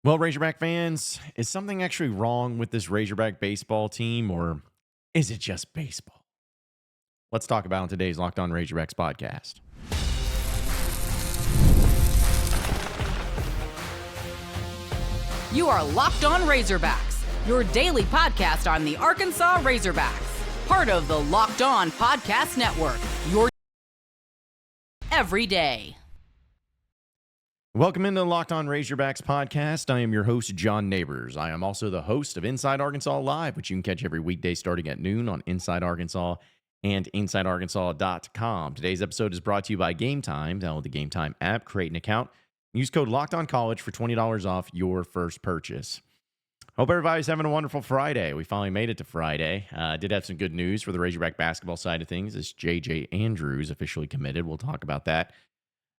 Well, Razorback fans, is something actually wrong with this Razorback baseball team, or is it just baseball? Let's talk about it in today's Locked On Razorbacks podcast. You are Locked On Razorbacks, your daily podcast on the Arkansas Razorbacks, part of the Locked On Podcast Network, your every day. Welcome into the Locked On Razorbacks podcast. I am your host, John Neighbors. I am also the host of Inside Arkansas Live, which you can catch every weekday starting at noon on Inside Arkansas and InsideArkansas.com. Today's episode is brought to you by Game Time. Download the Game Time app, create an account, use code LOCKEDONCollege for $20 off your first purchase. Hope everybody's having a wonderful Friday. We finally made it to Friday. Did have some good news for the Razorback basketball side of things as J.J. Andrews officially committed. We'll talk about that,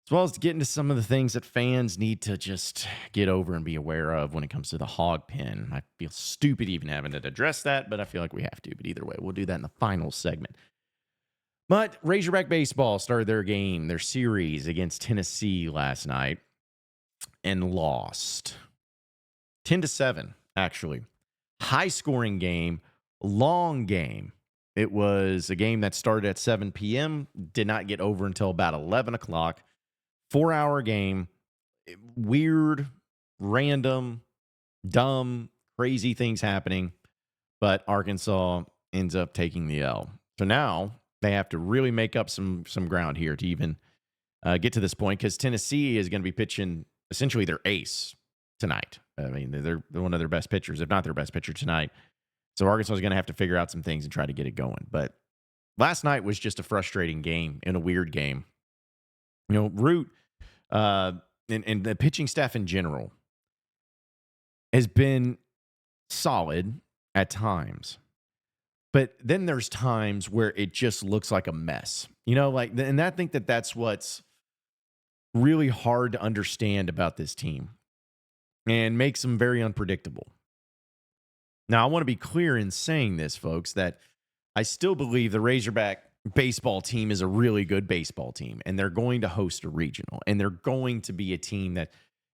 as well as to get into some of the things that fans need to just get over and be aware of when it comes to the Hog Pen. I feel stupid even having to address that, but I feel like we have to. But either way, we'll do that in the final segment. But Razorback baseball started their game, their series against Tennessee last night, and lost 10-7, actually. High-scoring game, long game. It was a game that started at 7 p.m., did not get over until about 11 o'clock. 4-hour game, weird, random, dumb, crazy things happening, but Arkansas ends up taking the L. So now they have to really make up some ground here to even get to this point, because Tennessee is going to be pitching essentially their ace tonight. I mean, they're one of their best pitchers, if not their best pitcher tonight. So Arkansas is going to have to figure out some things and try to get it going. But last night was just a frustrating game and a weird game. You know, Root and the pitching staff in general has been solid at times. But then there's times where it just looks like a mess. You know, like, and I think that that's what's really hard to understand about this team and makes them very unpredictable. Now, I want to be clear in saying this, folks, that I still believe the Razorback baseball team is a really good baseball team, and they're going to host a regional, and they're going to be a team that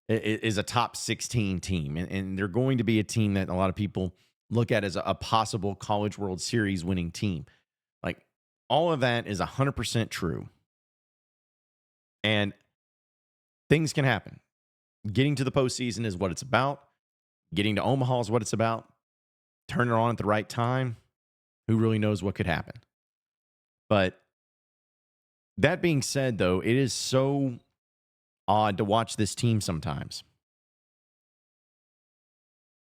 is a top 16 team, and they're going to be a team that a lot of people look at as a possible College World Series winning team. Like, all of that is 100% true. And things can happen. Getting to the postseason is what it's about. Getting to Omaha is what it's about. Turning it on at the right time, who really knows what could happen? But that being said, though, it is so odd to watch this team sometimes.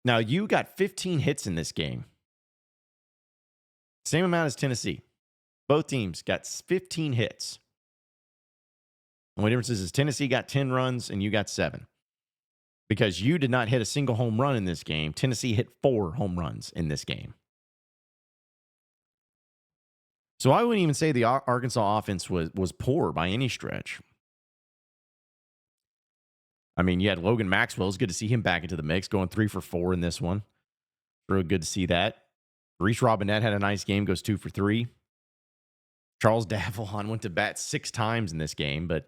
Now, you got 15 hits in this game. Same amount as Tennessee. Both teams got 15 hits. The only difference is Tennessee got 10 runs and you got 7. Because you did not hit a single home run in this game. Tennessee hit 4 home runs in this game. So I wouldn't even say the Arkansas offense was poor by any stretch. I mean, you had Logan Maxwell. It's good to see him back into the mix, going 3 for 4 in this one. Real good to see that. Reese Robinette had a nice game, goes 2 for 3. Charles Davillon went to bat 6 times in this game, but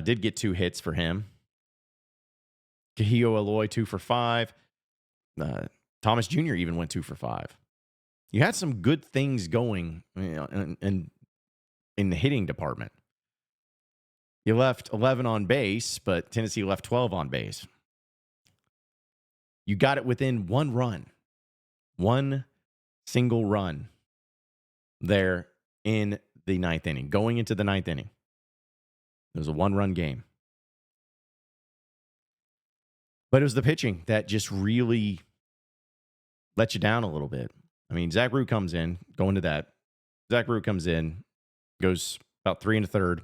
did get 2 hits for him. Kahio Aloy, 2 for 5. Thomas Jr. even went 2 for 5. You had some good things going, you know, in the hitting department. You left 11 on base, but Tennessee left 12 on base. You got it within 1 run. 1 single run there in the 9th inning. Going into the 9th inning. It was a 1-run game. But it was the pitching that just really let you down a little bit. I mean, Zach Root comes in, going to that. Zach Root comes in, goes about 3 1/3,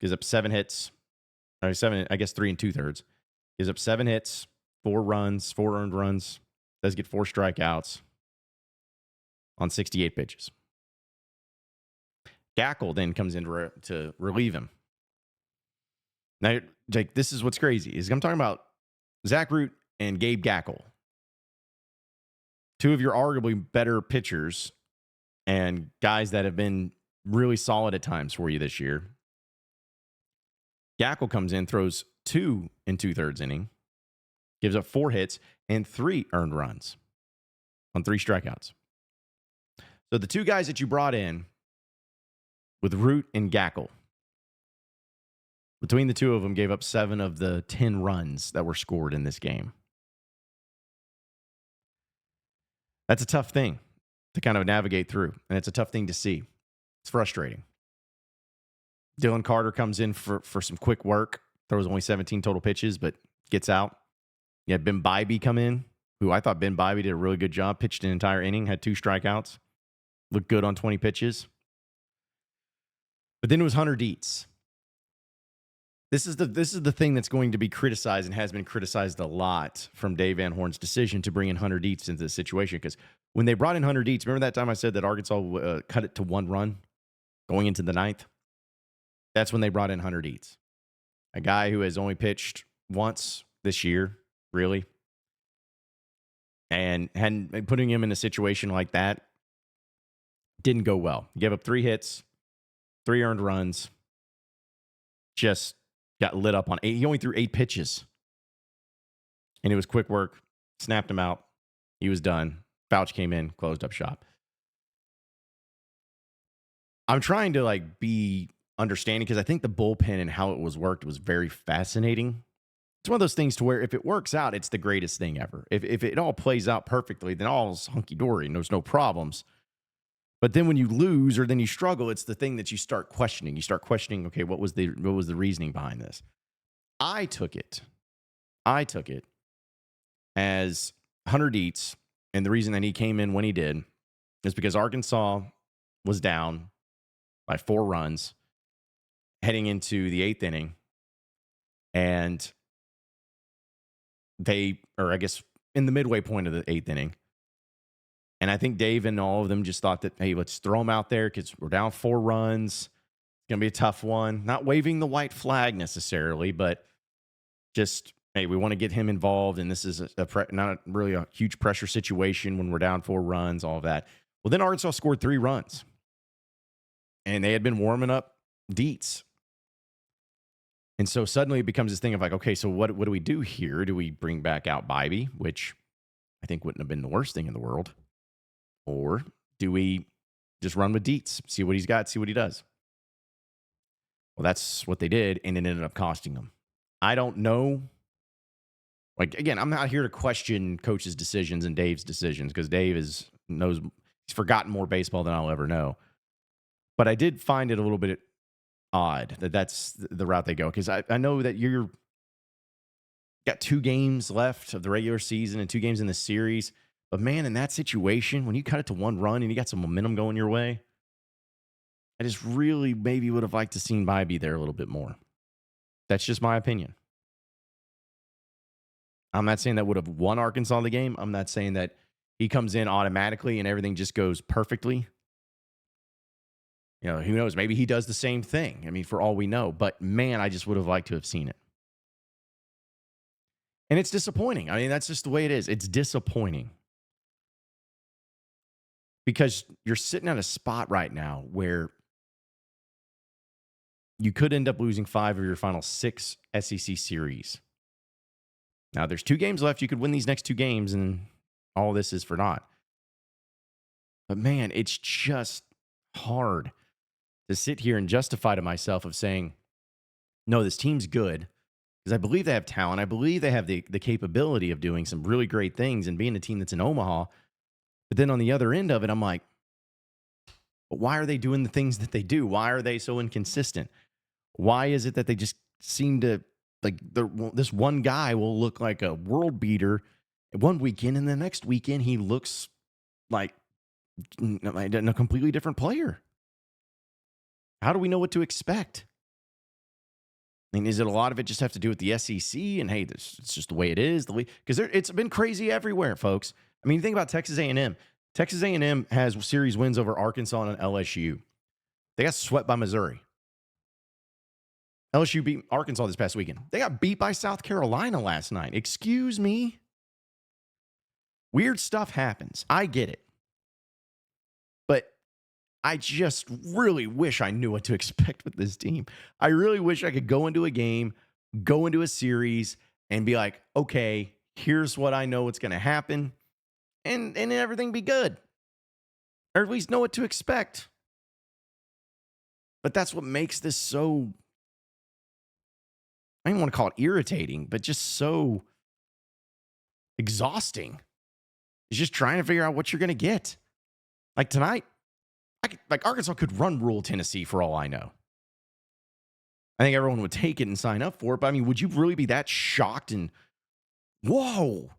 gives up 7 hits. Or 7, I guess 3 2/3. Gives up 7 hits, 4 runs, 4 earned runs. Does get 4 strikeouts on 68 pitches. Gackle then comes in to relieve him. Now, Jake, this is what's crazy. Is I'm talking about Zach Root and Gabe Gackle. 2 of your arguably better pitchers and guys that have been really solid at times for you this year. Gackle comes in, throws 2 2/3 inning, gives up 4 hits and 3 earned runs on 3 strikeouts. So the 2 guys that you brought in with Root and Gackle, between the 2 of them, gave up 7 of the 10 runs that were scored in this game. That's a tough thing to kind of navigate through, and it's a tough thing to see. It's frustrating. Dylan Carter comes in for some quick work, throws only 17 total pitches, but gets out. You had Ben Bybee come in, who I thought Ben Bybee did a really good job, pitched an entire inning, had 2 strikeouts, looked good on 20 pitches. But then it was Hunter Dietz. This is the thing that's going to be criticized and has been criticized a lot from Dave Van Horn's decision to bring in Hunter Dietz into the situation. Because when they brought in Hunter Dietz, remember that time I said that Arkansas cut it to 1 run going into the 9th? That's when they brought in Hunter Dietz, a guy who has only pitched once this year, really. And putting him in a situation like that didn't go well. He gave up 3 hits, 3 earned runs, just got lit up on 8. He only threw 8 pitches. And it was quick work, snapped him out. He was done. Fouch came in, closed up shop. I'm trying to be understanding because I think the bullpen and how it was worked was very fascinating. It's one of those things to where if it works out, it's the greatest thing ever. If it all plays out perfectly, then all's hunky-dory and there's no problems. But then when you lose or then you struggle, it's the thing that you start questioning. You start questioning, okay, what was the reasoning behind this? I took it as Hunter Dietz, and the reason that he came in when he did is because Arkansas was down by 4 runs heading into the 8th inning, and in the midway point of the 8th inning. And I think Dave and all of them just thought that, hey, let's throw him out there because we're down 4 runs. It's going to be a tough one. Not waving the white flag necessarily, but just, hey, we want to get him involved. And this is not really a huge pressure situation when we're down 4 runs, all of that. Well, then Arkansas scored 3 runs. And they had been warming up Dietz. And so suddenly it becomes this thing of okay, so what do we do here? Do we bring back out Bybee, which I think wouldn't have been the worst thing in the world? Or do we just run with Dietz, see what he's got, see what he does? Well, that's what they did, and it ended up costing them. I don't know. Again, I'm not here to question Coach's decisions and Dave's decisions because Dave he's forgotten more baseball than I'll ever know. But I did find it a little bit odd that's the route they go because I know that you're got 2 games left of the regular season and 2 games in the series. But, man, in that situation, when you cut it to 1 run and you got some momentum going your way, I just really maybe would have liked to seen Bybee there a little bit more. That's just my opinion. I'm not saying that would have won Arkansas the game. I'm not saying that he comes in automatically and everything just goes perfectly. Who knows? Maybe he does the same thing. I mean, for all we know. But, man, I just would have liked to have seen it. And it's disappointing. I mean, that's just the way it is. It's disappointing. Because you're sitting at a spot right now where you could end up losing 5 of your final 6 SEC series. Now, there's 2 games left. You could win these next 2 games, and all this is for naught. But, man, it's just hard to sit here and justify to myself of saying, no, this team's good. Because I believe they have talent. I believe they have the capability of doing some really great things and being a team that's in Omaha. But then on the other end of it, I'm like, but why are they doing the things that they do? Why are they so inconsistent? Why is it that they just seem to, this one guy will look like a world beater one weekend, and the next weekend he looks like a completely different player? How do we know what to expect? I mean, is it a lot of it just have to do with the SEC? And, hey, it's just the way it is. Because it's been crazy everywhere, folks. I mean, think about Texas A&M. Texas A&M has series wins over Arkansas and LSU. They got swept by Missouri. LSU beat Arkansas this past weekend. They got beat by South Carolina last night. Excuse me? Weird stuff happens. I get it. But I just really wish I knew what to expect with this team. I really wish I could go into a game, go into a series, and be like, okay, Here's what I know what's going to happen, and everything be good. Or at least know what to expect. But that's what makes this so, I don't want to call it irritating, but just so exhausting. It's just trying to figure out what you're going to get. Like tonight, Arkansas could run rule Tennessee for all I know. I think everyone would take it and sign up for it. But I mean, would you really be that shocked and whoa?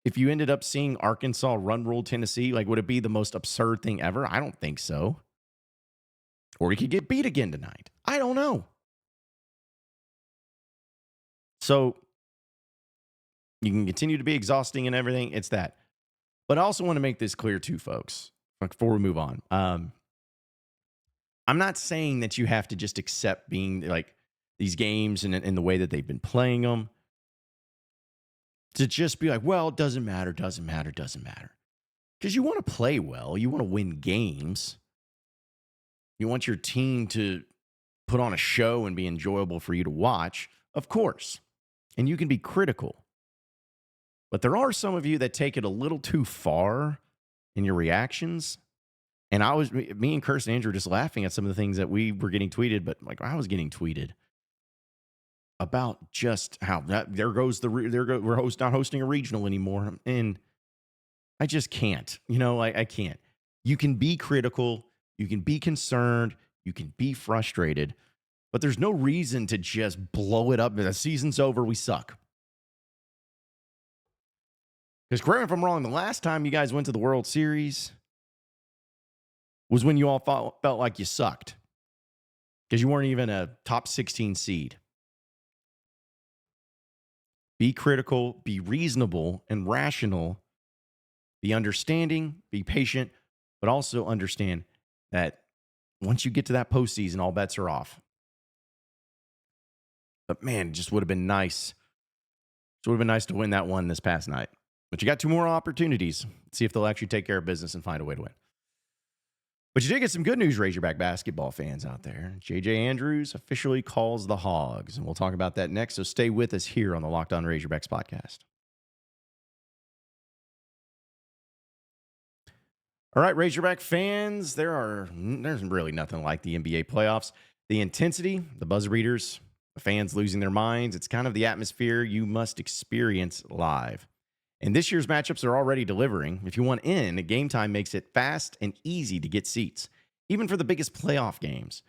If you ended up seeing Arkansas run rule Tennessee, like would it be the most absurd thing ever? I don't think so. Or he could get beat again tonight. I don't know. So you can continue to be exhausting and everything. It's that. But I also want to make this clear too, folks, before we move on. I'm not saying that you have to just accept being like these games and the way that they've been playing them. To just be like, well, it doesn't matter. Because you want to play well. You want to win games. You want your team to put on a show and be enjoyable for you to watch, of course. And you can be critical. But there are some of you that take it a little too far in your reactions. And me and Kirsten and Andrew just laughing at some of the things that we were getting tweeted, but like I was getting tweeted about just how that we're not hosting a regional anymore. And I just can't, I can't. You can be critical. You can be concerned. You can be frustrated, but there's no reason to just blow it up. The season's over. We suck. Because correct me if I'm wrong, the last time you guys went to the World Series was when you all felt like you sucked because you weren't even a top 16 seed. Be critical, be reasonable and rational, be understanding, be patient, but also understand that once you get to that postseason, all bets are off. But man, it just would have been nice. It would have been nice to win that one this past night. But you got two more opportunities. Let's see if they'll actually take care of business and find a way to win. But you did get some good news, Razorback basketball fans out there. J.J. Andrews officially calls the Hogs, and we'll talk about that next. So stay with us here on the Locked On Razorbacks podcast. All right, Razorback fans, there's really nothing like the NBA playoffs. The intensity, the buzzer beaters, the fans losing their minds, it's kind of the atmosphere you must experience live. And this year's matchups are already delivering. If you want in, Game Time makes it fast and easy to get seats, even for the biggest playoff games.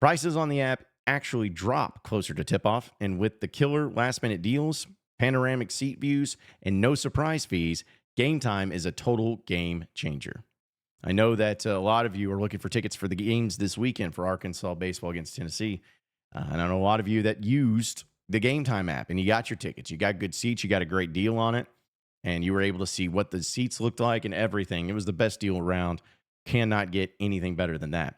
Prices on the app actually drop closer to tip-off, and with the killer last-minute deals, panoramic seat views, and no surprise fees, Game Time is a total game changer. I know that a lot of you are looking for tickets for the games this weekend for Arkansas baseball against Tennessee. And I know a lot of you that used the Game Time app, and you got your tickets. You got good seats. You got a great deal on it. And you were able to see what the seats looked like and everything. It was the best deal around. Cannot get anything better than that.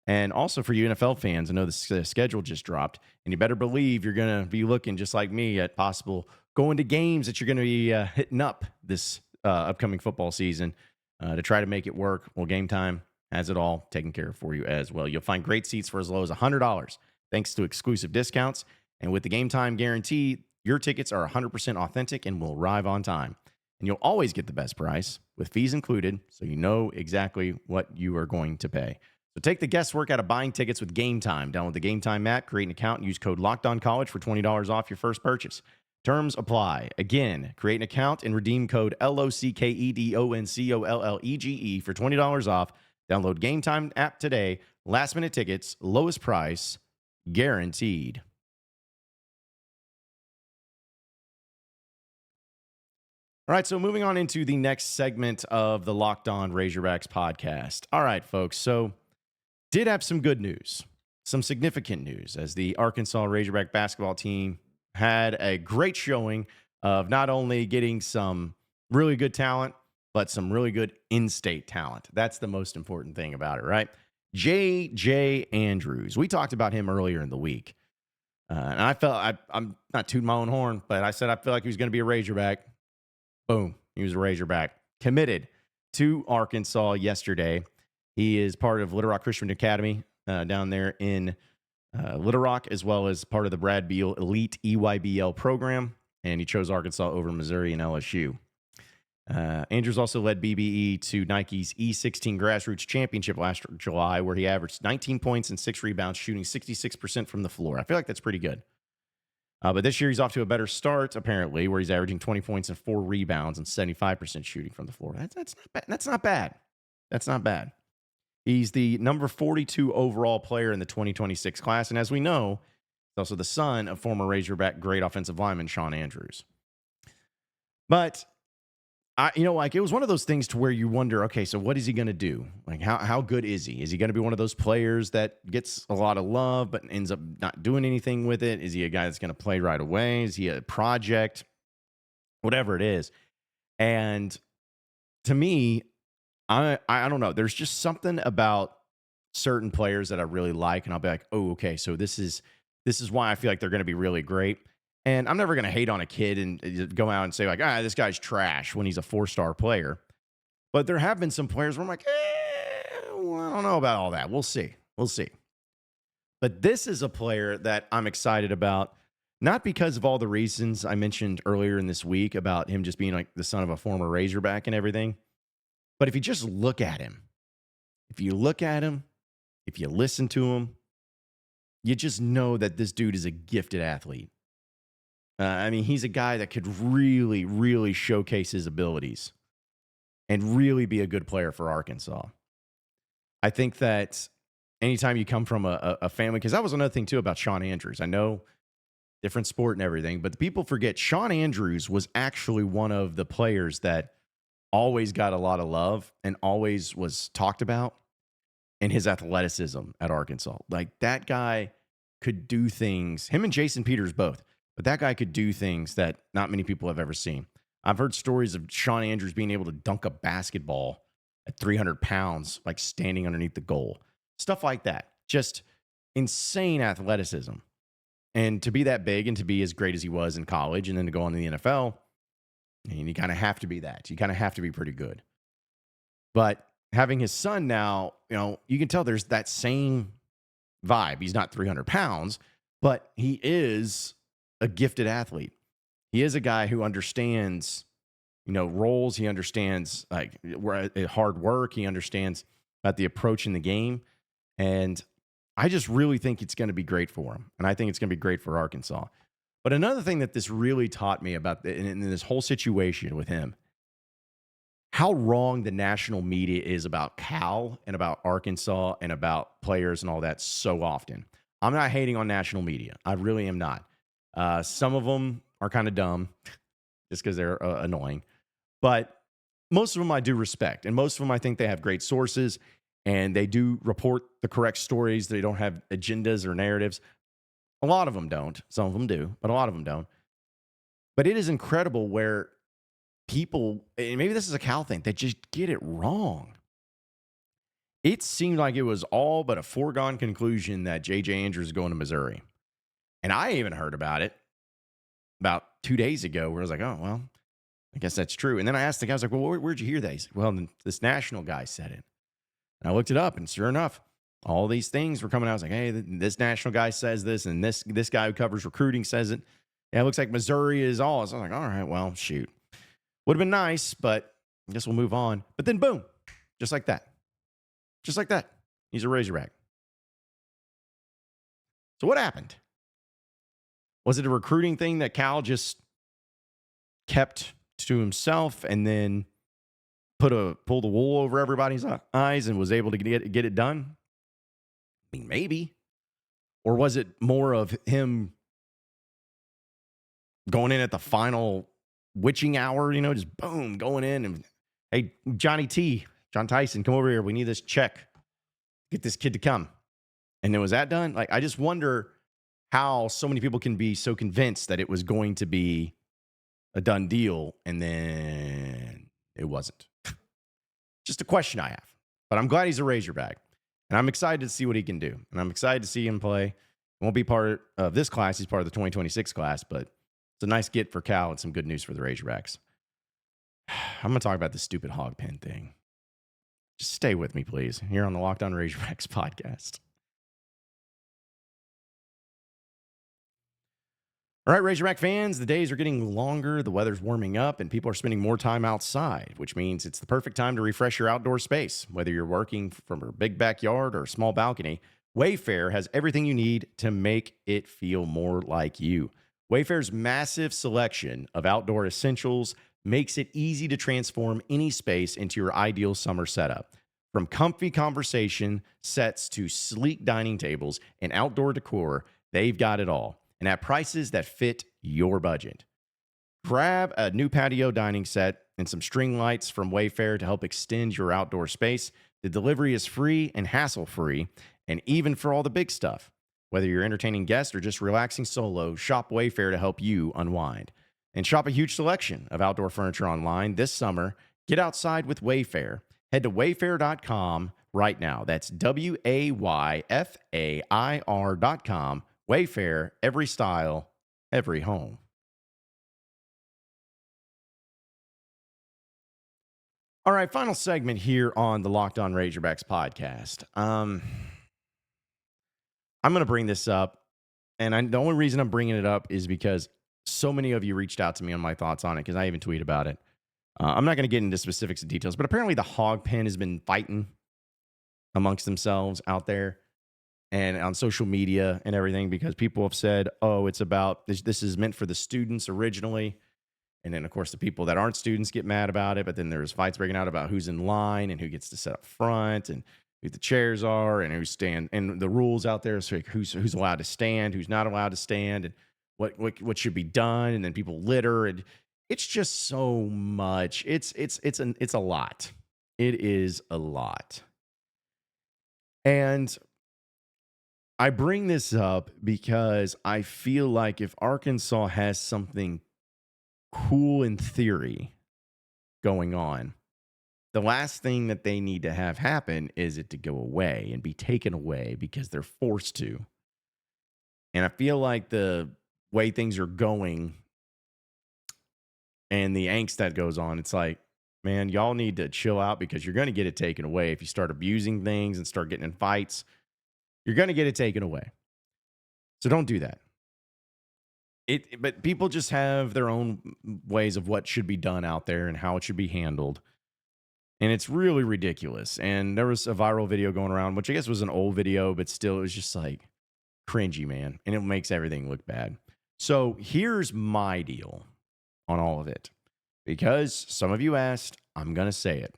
And also for you NFL fans, I know the schedule just dropped, and you better believe you're going to be looking just like me at possible going to games that you're going to be hitting up this upcoming football season to try to make it work. Well, Game Time has it all taken care of for you as well. You'll find great seats for as low as $100 thanks to exclusive discounts. And with the Game Time guarantee, your tickets are 100% authentic and will arrive on time. And you'll always get the best price with fees included, so you know exactly what you are going to pay. So take the guesswork out of buying tickets with Game Time. Download the Game Time app, create an account, and use code LOCKEDONCollege for $20 off your first purchase. Terms apply. Again, create an account and redeem code LOCKEDONCOLLEGE for $20 off. Download Game Time app today. Last-minute tickets, lowest price, guaranteed. All right, so moving on into the next segment of the Locked On Razorbacks podcast. All right, folks, so did have some good news, some significant news, as the Arkansas Razorback basketball team had a great showing of not only getting some really good talent, but some really good in-state talent. That's the most important thing about it, right? J.J. Andrews. We talked about him earlier in the week. And I'm not tooting my own horn, but I said I feel like he was going to be a Razorback. Boom. He was a Razorback. Committed to Arkansas yesterday. He is part of Little Rock Christian Academy down there in Little Rock, as well as part of the Brad Beal Elite EYBL program. and he chose Arkansas over Missouri and LSU. Andrews also led BBE to Nike's E16 Grassroots Championship last July, where he averaged 19 points and 6 rebounds, shooting 66% from the floor. I feel like that's pretty good. But this year he's off to a better start, apparently, where he's averaging 20 points and 4 rebounds and 75% shooting from the floor. That's not bad. That's not bad. That's not bad. He's the number 42 overall player in the 2026 class. And as we know, he's also the son of former Razorback great offensive lineman Shawn Andrews. But it was one of those things to where you wonder, okay, so what is he going to do? Like, how good is he? Is he going to be one of those players that gets a lot of love but ends up not doing anything with it? Is he a guy that's going to play right away? Is he a project? Whatever it is. And to me, I don't know. There's just something about certain players that I really like, and I'll be like, oh, okay, so this is why I feel like they're going to be really great. And I'm never going to hate on a kid and go out and say, like, this guy's trash when he's a 4-star player. But there have been some players where I'm like, well, I don't know about all that. We'll see. We'll see. But this is a player that I'm excited about, not because of all the reasons I mentioned earlier in this week about him just being like the son of a former Razorback and everything. But if you just look at him, if you listen to him, you just know that this dude is a gifted athlete. He's a guy that could really, really showcase his abilities and really be a good player for Arkansas. I think that anytime you come from a family, because that was another thing too about Shawn Andrews. I know different sport and everything, but the people forget Shawn Andrews was actually one of the players that always got a lot of love and always was talked about in his athleticism at Arkansas. Like, that guy could do things, him and Jason Peters both. But that guy could do things that not many people have ever seen. I've heard stories of Shawn Andrews being able to dunk a basketball at 300 pounds, like standing underneath the goal. Stuff like that. Just insane athleticism. And to be that big and to be as great as he was in college and then to go on to the NFL, and you kind of have to be that. You kind of have to be pretty good. But having his son now, you can tell there's that same vibe. He's not 300 pounds, but he is a gifted athlete. He is a guy who understands, roles. He understands hard work. He understands about the approach in the game. And I just really think it's going to be great for him. And I think it's going to be great for Arkansas. But another thing that this really taught me about in this whole situation with him, how wrong the national media is about Cal and about Arkansas and about players and all that so often. I'm not hating on national media. I really am not. Some of them are kind of dumb just because they're annoying. But most of them I do respect. And most of them I think they have great sources and they do report the correct stories. They don't have agendas or narratives. A lot of them don't. Some of them do, but a lot of them don't. But it is incredible where people, and maybe this is a Cal thing, they just get it wrong. It seemed like it was all but a foregone conclusion that J.J. Andrews is going to Missouri. And I even heard about it about 2 days ago where I was like, oh, well, I guess that's true. And then I asked the guy, I was like, well, where'd you hear that? He said, well, this national guy said it. And I looked it up, and sure enough, all these things were coming out. I was like, hey, this national guy says this, and this guy who covers recruiting says it. Yeah, it looks like Missouri is all. So I was like, all right, well, shoot. Would have been nice, but I guess we'll move on. But then, boom, just like that. Just like that. He's a Razorback. So what happened? Was it a recruiting thing that Cal just kept to himself and then pulled the wool over everybody's eyes and was able to get it done? I mean, maybe. Or was it more of him going in at the final witching hour, just boom, going in and, hey, John Tyson, come over here. We need this check. Get this kid to come. And then was that done? Like, I just wonder how so many people can be so convinced that it was going to be a done deal, and then it wasn't. Just a question I have. But I'm glad he's a Razorback, and I'm excited to see what he can do. And I'm excited to see him play. He won't be part of this class. He's part of the 2026 class, but it's a nice get for Cal and some good news for the Razorbacks. I'm going to talk about this stupid Hog Pen thing. Just stay with me, please, here on the Locked On Razorbacks podcast. All right, Razorback fans, the days are getting longer, the weather's warming up, and people are spending more time outside, which means it's the perfect time to refresh your outdoor space. Whether you're working from a big backyard or a small balcony, Wayfair has everything you need to make it feel more like you. Wayfair's massive selection of outdoor essentials makes it easy to transform any space into your ideal summer setup. From comfy conversation sets to sleek dining tables and outdoor decor, they've got it all, and at prices that fit your budget. Grab a new patio dining set and some string lights from Wayfair to help extend your outdoor space. The delivery is free and hassle-free, and even for all the big stuff. Whether you're entertaining guests or just relaxing solo, shop Wayfair to help you unwind. And shop a huge selection of outdoor furniture online this summer. Get outside with Wayfair. Head to wayfair.com right now. That's WAYFAIR.com. Wayfair, every style, every home. All right, final segment here on the Locked On Razorbacks podcast. I'm going to bring this up, and the only reason I'm bringing it up is because so many of you reached out to me on my thoughts on it, because I even tweeted about it. I'm not going to get into specifics and details, but apparently the Hog Pen has been fighting amongst themselves out there and on social media and everything, because people have said, oh, it's about this is meant for the students originally. And then, of course, the people that aren't students get mad about it. But then there's fights breaking out about who's in line and who gets to sit up front and who the chairs are and who's stand, and the rules out there. So who's allowed to stand, who's not allowed to stand, and what should be done. And then people litter, and it's just so much. It's a lot. It is a lot. And I bring this up because I feel like if Arkansas has something cool in theory going on, the last thing that they need to have happen is it to go away and be taken away because they're forced to. And I feel like the way things are going and the angst that goes on, it's like, man, y'all need to chill out, because you're going to get it taken away. If you start abusing things and start getting in fights, you're going to get it taken away. So don't do that. But people just have their own ways of what should be done out there and how it should be handled. And it's really ridiculous. And there was a viral video going around, which I guess was an old video, but still, it was just like cringy, man. And it makes everything look bad. So here's my deal on all of it, because some of you asked, I'm going to say it.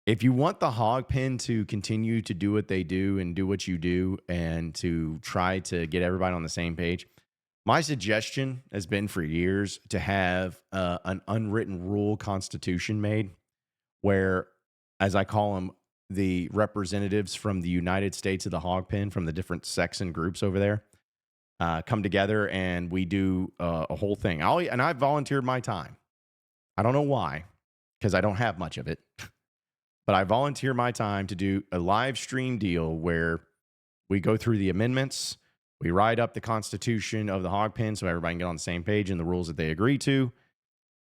If you want the Hog Pen to continue to do what they do and do what you do and to try to get everybody on the same page, my suggestion has been for years to have an unwritten rule constitution made where, as I call them, the representatives from the United States of the Hog Pen, from the different sects and groups over there, come together and we do a whole thing. I volunteered my time. I don't know why, because I don't have much of it. But I volunteer my time to do a live stream deal where we go through the amendments, we write up the Constitution of the Hog Pen so everybody can get on the same page and the rules that they agree to,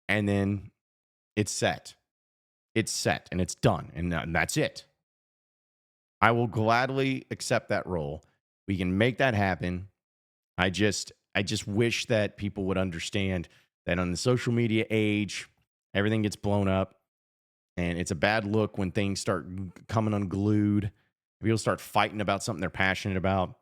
and then it's set. It's set and it's done, and that's it. I will gladly accept that role. We can make that happen. I just wish that people would understand that on the social media age, everything gets blown up. And it's a bad look when things start coming unglued. People start fighting about something they're passionate about.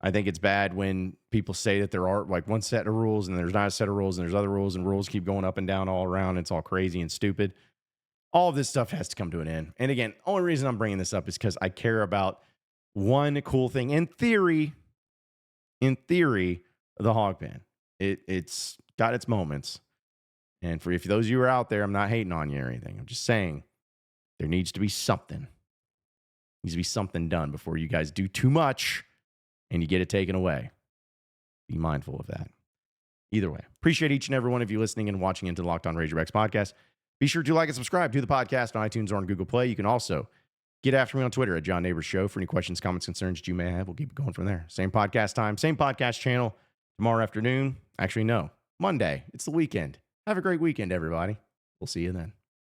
I think it's bad when people say that there are like one set of rules and there's not a set of rules and there's other rules, and rules keep going up and down all around. It's all crazy and stupid. All of this stuff has to come to an end. And again, only reason I'm bringing this up is because I care about one cool thing. In theory, the Hog Pen. It's got its moments. And for if those of you who are out there, I'm not hating on you or anything. I'm just saying there needs to be something. There needs to be something done before you guys do too much and you get it taken away. Be mindful of that. Either way, appreciate each and every one of you listening and watching into the Locked On Razorbacks podcast. Be sure to like and subscribe to the podcast on iTunes or on Google Play. You can also get after me on Twitter at John Neighbors Show for any questions, comments, concerns that you may have. We'll keep it going from there. Same podcast time, same podcast channel tomorrow afternoon. Actually, no, Monday. It's the weekend. Have a great weekend, everybody. We'll see you then.